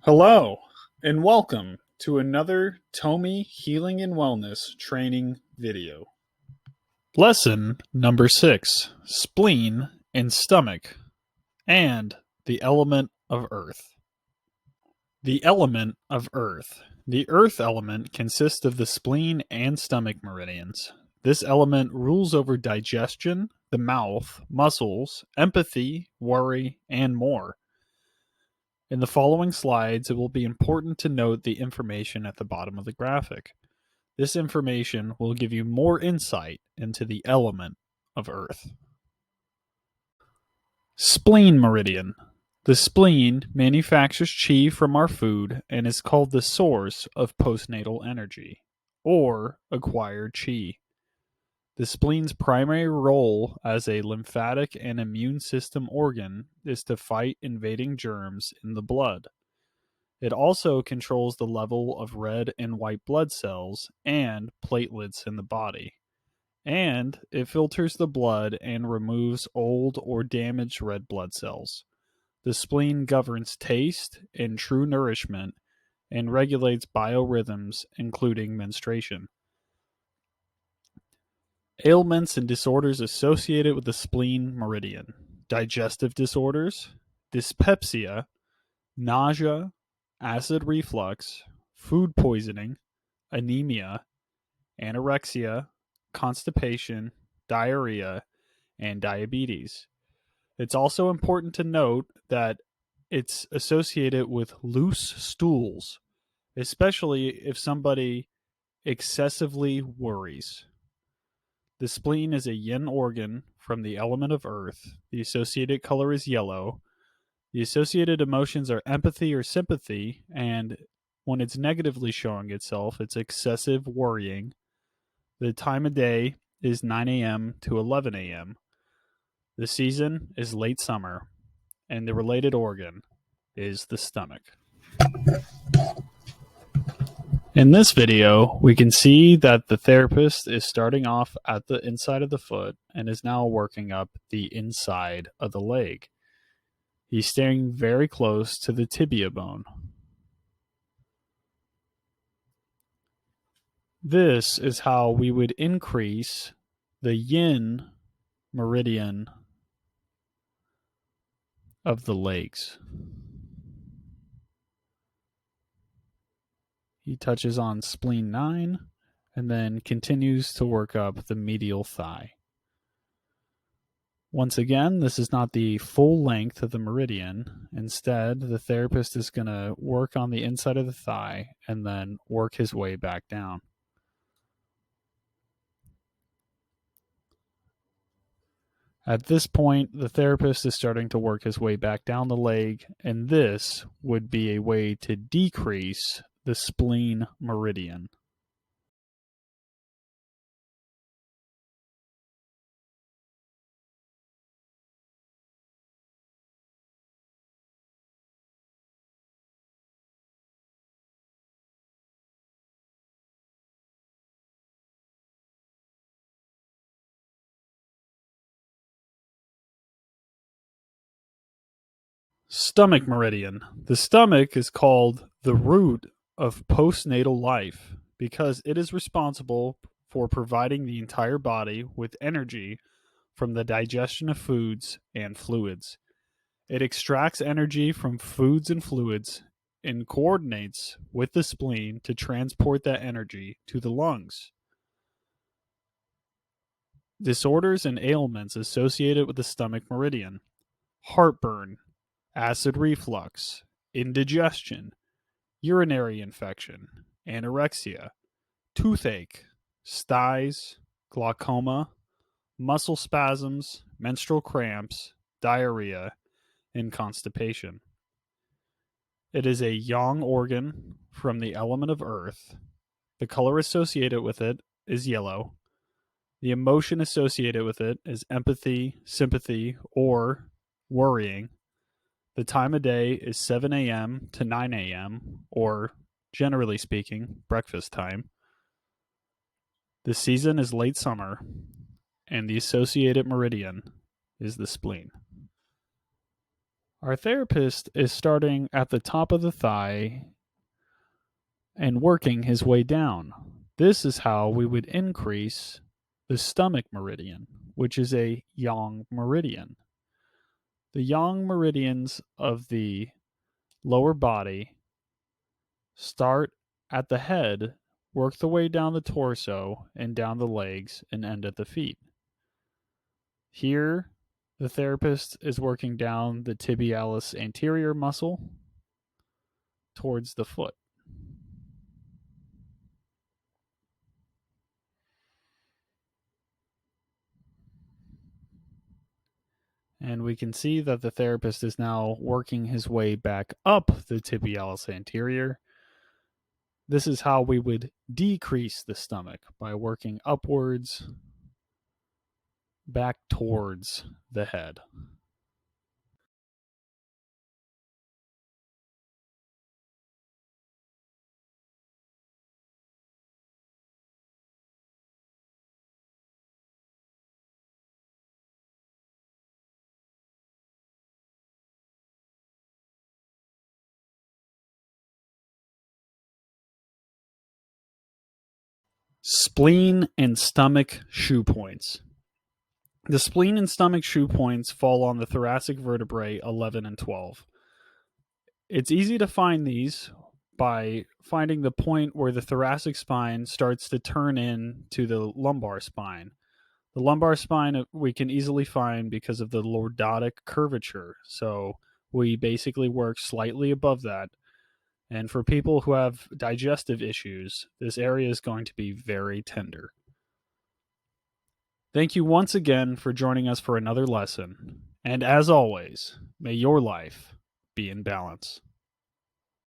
Hello, and welcome to another Tomii Healing and Wellness training video. Lesson number 6, Spleen and Stomach, and the element of Earth. The element of Earth. The Earth element consists of the spleen and stomach meridians. This element rules over digestion, the mouth, muscles, empathy, worry, and more. In the following slides, it will be important to note the information at the bottom of the graphic. This information will give you more insight into the element of Earth. Spleen meridian. The spleen manufactures qi from our food and is called the source of postnatal energy, or acquired qi. The spleen's primary role as a lymphatic and immune system organ is to fight invading germs in the blood. It also controls the level of red and white blood cells and platelets in the body. And it filters the blood and removes old or damaged red blood cells. The spleen governs taste and true nourishment and regulates biorhythms, including menstruation. Ailments and disorders associated with the spleen meridian: digestive disorders, dyspepsia, nausea, acid reflux, food poisoning, anemia, anorexia, constipation, diarrhea, and diabetes. It's also important to note that it's associated with loose stools, especially if somebody excessively worries. The spleen is a yin organ from the element of earth. The associated color is yellow. The associated emotions are empathy or sympathy, and when it's negatively showing itself, it's excessive worrying. The time of day is 9 a.m. to 11 a.m. The season is late summer, and the related organ is the stomach. In this video, we can see that the therapist is starting off at the inside of the foot and is now working up the inside of the leg. He's staying very close to the tibia bone. This is how we would increase the yin meridian of the legs. He touches on spleen 9 and then continues to work up the medial thigh. Once again, this is not the full length of the meridian. Instead, the therapist is going to work on the inside of the thigh and then work his way back down. At this point, the therapist is starting to work his way back down the leg, and this would be a way to decrease the spleen meridian. Stomach meridian. The stomach is called the root of postnatal life because it is responsible for providing the entire body with energy from the digestion of foods and fluids. It extracts energy from foods and fluids and coordinates with the spleen to transport that energy to the lungs. Disorders and ailments associated with the stomach meridian: heartburn, acid reflux, indigestion, urinary infection, anorexia, toothache, styes, glaucoma, muscle spasms, menstrual cramps, diarrhea, and constipation. It is a yang organ from the element of earth. The color associated with it is yellow. The emotion associated with it is empathy, sympathy, or worrying. The time of day is 7 a.m. to 9 a.m., or generally speaking, breakfast time. The season is late summer, and the associated meridian is the spleen. Our therapist is starting at the top of the thigh and working his way down. This is how we would increase the stomach meridian, which is a yang meridian. The yang meridians of the lower body start at the head, work the way down the torso and down the legs, and end at the feet. Here, the therapist is working down the tibialis anterior muscle towards the foot. And we can see that the therapist is now working his way back up the tibialis anterior. This is how we would decrease the stomach, by working upwards back towards the head. Spleen and stomach shoe points. The spleen and stomach shoe points fall on the thoracic vertebrae 11 and 12. It's easy to find these by finding the point where the thoracic spine starts to turn in to the lumbar spine. The lumbar spine we can easily find because of the lordotic curvature. So we basically work slightly above that. And for people who have digestive issues, this area is going to be very tender. Thank you once again for joining us for another lesson. And as always, may your life be in balance.